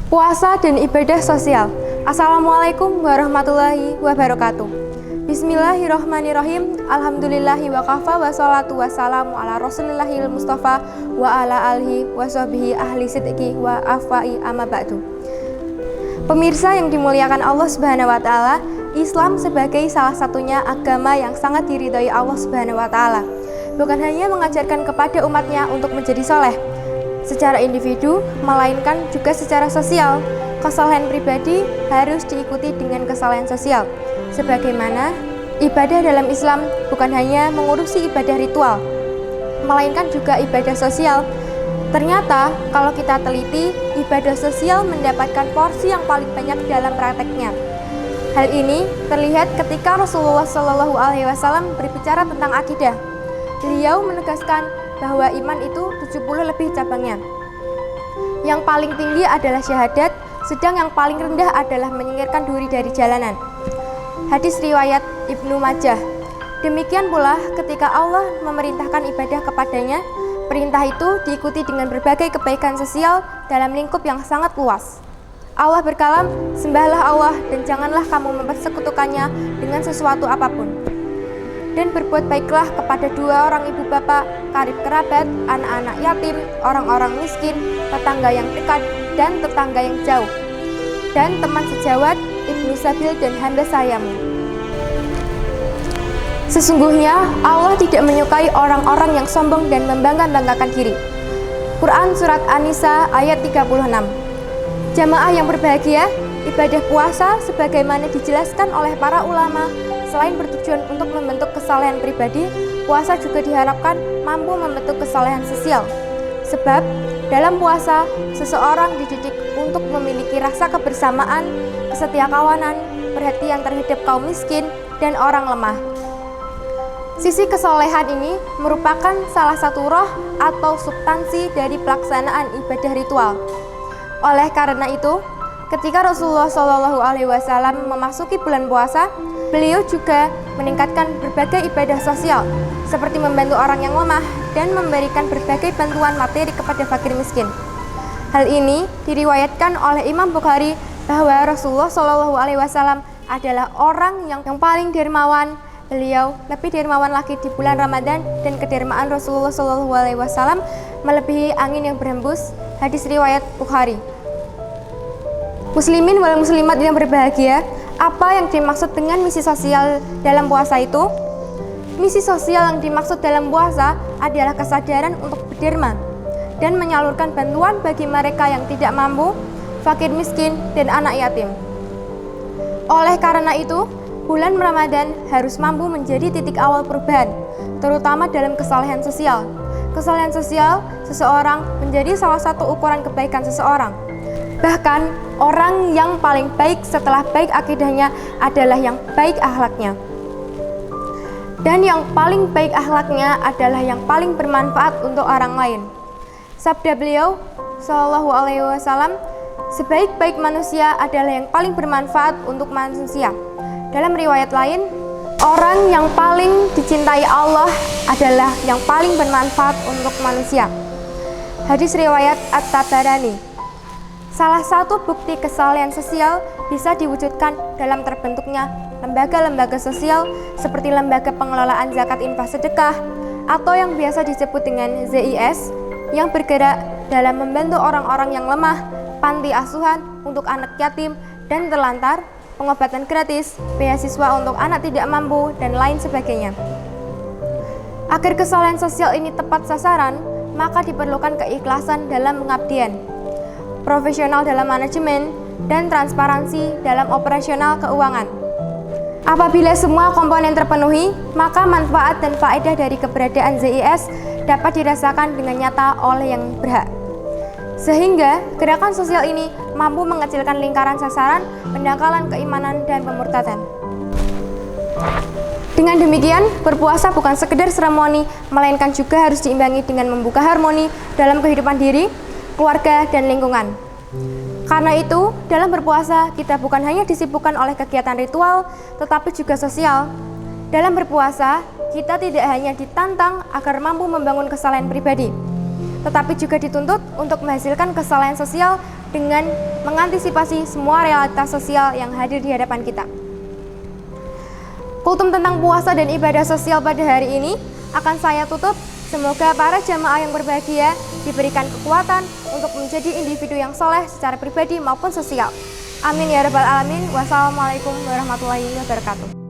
Puasa dan ibadah sosial. Assalamualaikum warahmatullahi wabarakatuh. Bismillahirrahmanirrahim. Alhamdulillahi wa kafa wa salatu wassalamu ala rasulillahil mustafa wa ala alihi wa sahbihi ahli sidqi wa afai amma ba'du. Pemirsa yang dimuliakan Allah Subhanahu wa taala, Islam sebagai salah satunya agama yang sangat diridhoi Allah Subhanahu wa taala. Bukan hanya mengajarkan kepada umatnya untuk menjadi soleh secara individu, melainkan juga secara sosial. Kesalehan pribadi harus diikuti dengan kesalehan sosial. Sebagaimana ibadah dalam Islam bukan hanya mengurusi ibadah ritual, melainkan juga ibadah sosial. Ternyata kalau kita teliti, ibadah sosial mendapatkan porsi yang paling banyak dalam prakteknya. Hal ini terlihat ketika Rasulullah SAW berbicara tentang akidah. Beliau menegaskan bahwa iman itu 70 lebih cabangnya. Yang paling tinggi adalah syahadat, sedang yang paling rendah adalah menyingkirkan duri dari jalanan. Hadis riwayat Ibnu Majah. Demikian pula ketika Allah memerintahkan ibadah kepadanya, perintah itu diikuti dengan berbagai kebaikan sosial dalam lingkup yang sangat luas. Allah berkalam, sembahlah Allah dan janganlah kamu mempersekutukannya dengan sesuatu apapun. Dan berbuat baiklah kepada dua orang ibu bapak, karib kerabat, anak-anak yatim, orang-orang miskin, tetangga yang dekat dan tetangga yang jauh, dan teman sejawat, ibnu sabil dan hamba sayamu. Sesungguhnya Allah tidak menyukai orang-orang yang sombong dan membangga-banggakan diri. Quran Surat An-Nisa ayat 36. Jamaah yang berbahagia, ibadah puasa sebagaimana dijelaskan oleh para ulama, selain bertujuan untuk membentuk kesalehan pribadi, puasa juga diharapkan mampu membentuk kesalehan sosial. Sebab dalam puasa, seseorang dididik untuk memiliki rasa kebersamaan, kesetiakawanan, perhatian terhadap kaum miskin dan orang lemah. Sisi kesolehan ini merupakan salah satu roh atau substansi dari pelaksanaan ibadah ritual. Oleh karena itu, ketika Rasulullah SAW memasuki bulan puasa, beliau juga meningkatkan berbagai ibadah sosial, seperti membantu orang yang lemah dan memberikan berbagai bantuan materi kepada fakir miskin. Hal ini diriwayatkan oleh Imam Bukhari bahwa Rasulullah SAW adalah orang yang paling dermawan. Beliau lebih dermawan lagi di bulan Ramadan dan kedermaan Rasulullah SAW melebihi angin yang berhembus. Hadis riwayat Bukhari. Muslimin wal muslimat yang berbahagia, apa yang dimaksud dengan misi sosial dalam puasa itu? Misi sosial yang dimaksud dalam puasa adalah kesadaran untuk berderma dan menyalurkan bantuan bagi mereka yang tidak mampu, fakir miskin, dan anak yatim. Oleh karena itu, bulan Ramadan harus mampu menjadi titik awal perubahan, terutama dalam kesalehan sosial. Kesalehan sosial seseorang menjadi salah satu ukuran kebaikan seseorang. Bahkan, orang yang paling baik setelah baik akidahnya adalah yang baik akhlaknya. Dan yang paling baik akhlaknya adalah yang paling bermanfaat untuk orang lain. Sabda beliau, SAW, sebaik-baik manusia adalah yang paling bermanfaat untuk manusia. Dalam riwayat lain, orang yang paling dicintai Allah adalah yang paling bermanfaat untuk manusia. Hadis riwayat At-Tabarani. Salah satu bukti kesalehan sosial bisa diwujudkan dalam terbentuknya lembaga-lembaga sosial seperti lembaga pengelolaan zakat infak sedekah atau yang biasa disebut dengan ZIS yang bergerak dalam membantu orang-orang yang lemah, panti asuhan untuk anak yatim dan terlantar, pengobatan gratis, beasiswa untuk anak tidak mampu, dan lain sebagainya. Agar kesalehan sosial ini tepat sasaran, maka diperlukan keikhlasan dalam pengabdian, profesional dalam manajemen, dan transparansi dalam operasional keuangan. Apabila semua komponen terpenuhi, maka manfaat dan faedah dari keberadaan ZIS dapat dirasakan dengan nyata oleh yang berhak. Sehingga gerakan sosial ini mampu mengecilkan lingkaran sasaran, pendangkalan keimanan, dan pemurtadan. Dengan demikian, berpuasa bukan sekedar seremoni, melainkan juga harus diimbangi dengan membuka harmoni dalam kehidupan diri, keluarga, dan lingkungan. Karena itu, dalam berpuasa, kita bukan hanya disibukkan oleh kegiatan ritual, tetapi juga sosial. Dalam berpuasa, kita tidak hanya ditantang agar mampu membangun kesalehan pribadi, tetapi juga dituntut untuk menghasilkan kesalehan sosial dengan mengantisipasi semua realitas sosial yang hadir di hadapan kita. Kultum tentang puasa dan ibadah sosial pada hari ini akan saya tutup. Semoga para jamaah yang berbahagia diberikan kekuatan untuk menjadi individu yang soleh secara pribadi maupun sosial. Amin ya rabbal alamin. Wassalamualaikum warahmatullahi wabarakatuh.